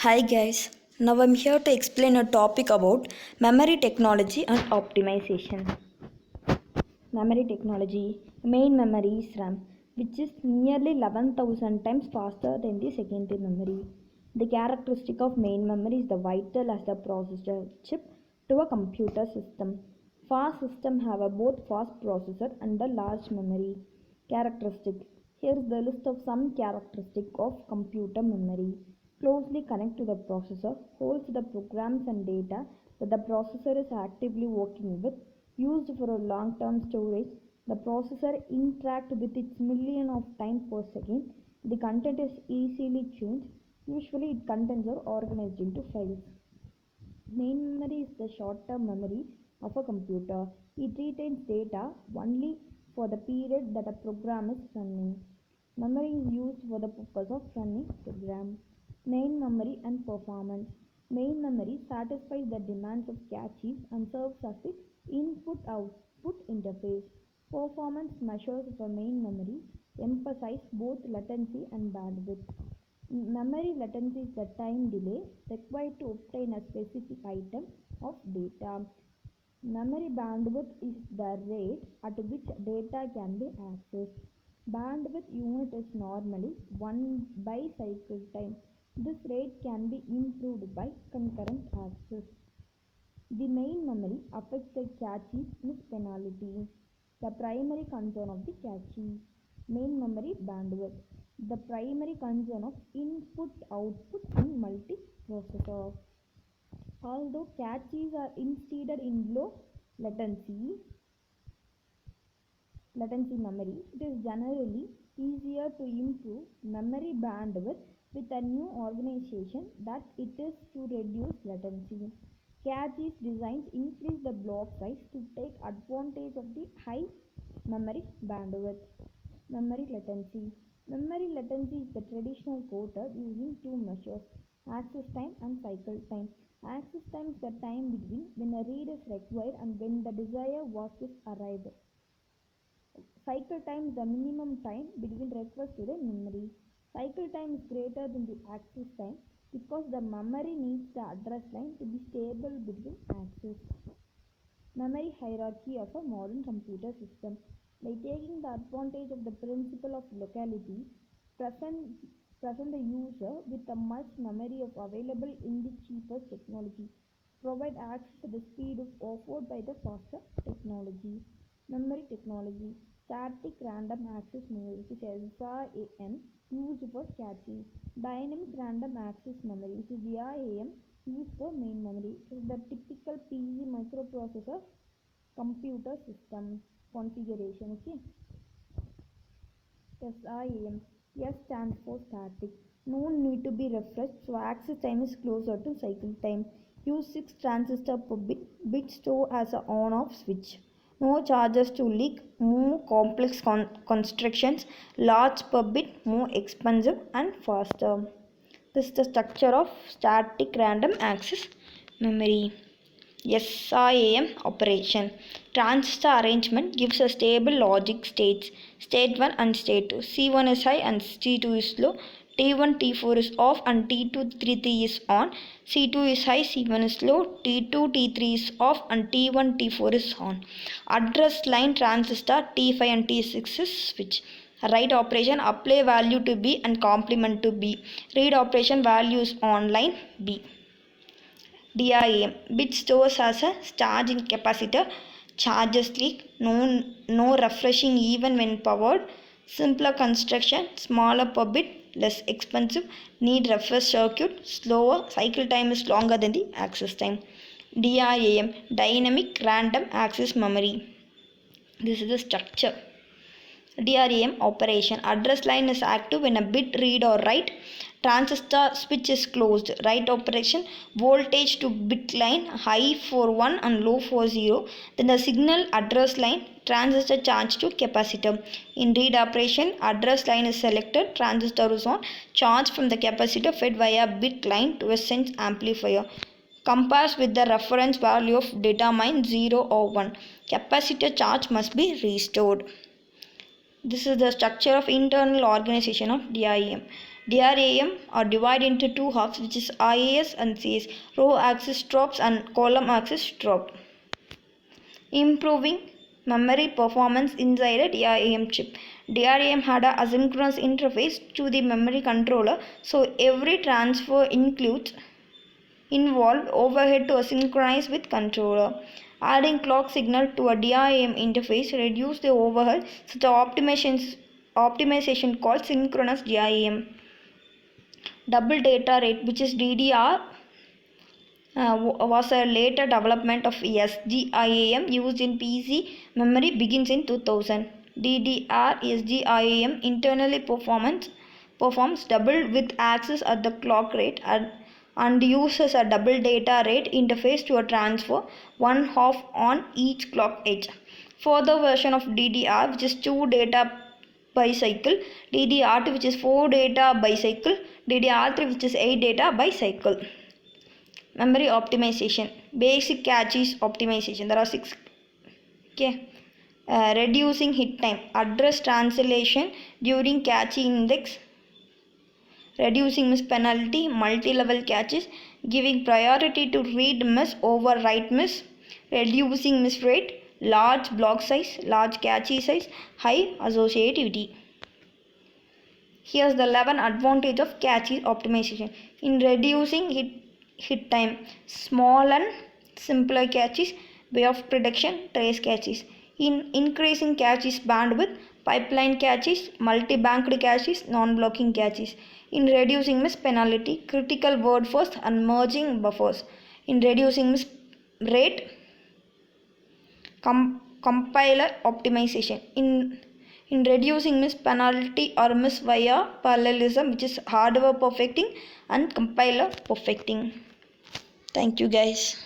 Hi guys, now I'm here to explain a topic about memory technology and optimization. Memory technology, main memory is RAM, which is nearly 11,000 times faster than the secondary memory. The characteristic of main memory is the vital as the processor chip to a computer system. Fast systems have a both fast processor and a large memory. Characteristic. Here is the list of some characteristic of computer memory. Closely connect to the processor, holds the programs and data that the processor is actively working with, used for a long-term storage. The processor interacts with its million of times per second. The content is easily changed. Usually, its contents are organized into files. Main memory is the short-term memory of a computer. It retains data only for the period that a program is running. Memory is used for the purpose of running program. Main memory and performance. Main memory satisfies the demands of caches and serves as the input-output interface. Performance measures of a main memory emphasize both latency and bandwidth. Memory latency is the time delay required to obtain a specific item of data. Memory bandwidth is the rate at which data can be accessed. Bandwidth unit is normally 1 by cycle time. This rate can be improved by concurrent access. The main memory affects the cache miss penalty. The primary concern of the cache. Main memory bandwidth. The primary concern of input output in multiprocessor. Although caches are instead in low latency memory, it is generally easier to improve memory bandwidth with a new organization that it is to reduce latency. Caches designs increase the block size to take advantage of the high memory bandwidth. Memory latency. Memory latency is the traditional quoted using two measures, access time and cycle time. Access time is the time between when a read is required and when the desired work is arrived. Cycle time is the minimum time between request to the memory. Cycle time is greater than the access time because the memory needs the address line to be stable between access. Memory hierarchy of a modern computer system. By taking the advantage of the principle of locality, present the user with the much memory of available in the cheapest technology, provide access to the speed of offered by the faster technology. Memory technology. Static random access memory, which is RAM, used for cache. Dynamic random access memory, which is DRAM, used for main memory. It is the typical PC microprocessor computer system configuration. Okay. SIAM. S stands for static. No need to be refreshed, so access time is closer to cycle time. Use 6 transistors per bit. Bit store as an on-off switch. No charges to leak. More complex constructions. Large per bit. More expensive and faster. This is the structure of static random access memory. SIAM operation. Transistor arrangement gives a stable logic states, state 1 and state 2. C1 is high and C2 is low. T1, T4 is off and T2, T3 is on. C2 is high, C1 is low. T2, T3 is off and T1, T4 is on. Address line transistor T5 and T6 is switch. Write operation apply value to B and complement to B. Read operation values on line B. DRAM. Bit stores as a charging capacitor. Charges leak. No refreshing even when powered. Simpler construction. Smaller per bit. Less expensive. Need refresh circuit. Slower. Cycle time is longer than the access time. DRAM. Dynamic Random Access Memory. This is the structure. DRAM operation. Address line is active when a bit read or write. Transistor switch is closed. Write operation. Voltage to bit line high for 1 and low for 0. Then the signal address line. Transistor charge to capacitor. In read operation, address line is selected. Transistor is on. Charge from the capacitor fed via bit line to a sense amplifier. Compares with the reference value of determine 0 or 1. Capacitor charge must be restored. This is the structure of internal organization of DRAM. DRAM are divided into two halves, which is IAS and CS. Row access drops and column access drop. Improving memory performance inside a DRAM chip. DRAM had an asynchronous interface to the memory controller, so every transfer involved overhead to synchronize with controller. Adding clock signal to a DRAM interface reduced the overhead, such optimization called synchronous DRAM. Double data rate, which is DDR, was a later development of SGIAM used in PC memory begins in 2000. DDR SGIAM internally performs double with access at the clock rate and uses a double data rate interface to a transfer one half on each clock edge. Further version of DDR, which is 2 data by cycle, DDR2 which is 4 data by cycle, DDR3 which is 8 data by cycle. Memory optimization, basic caches optimization. There are 6. Okay. Reducing hit time, address translation during cache index, reducing miss penalty, multi-level caches, giving priority to read miss over write miss, reducing miss rate, large block size, large cache size, high associativity. Here's the 11 advantage of cache optimization. In reducing hit time, small and simpler caches, way of prediction, trace caches. In increasing caches bandwidth, pipeline caches, multi-banked caches, non-blocking caches. In reducing miss penalty, critical word first and merging buffers. In reducing miss rate, compiler optimization. In reducing miss penalty or miss via parallelism, which is hardware perfecting and compiler perfecting. Thank you guys.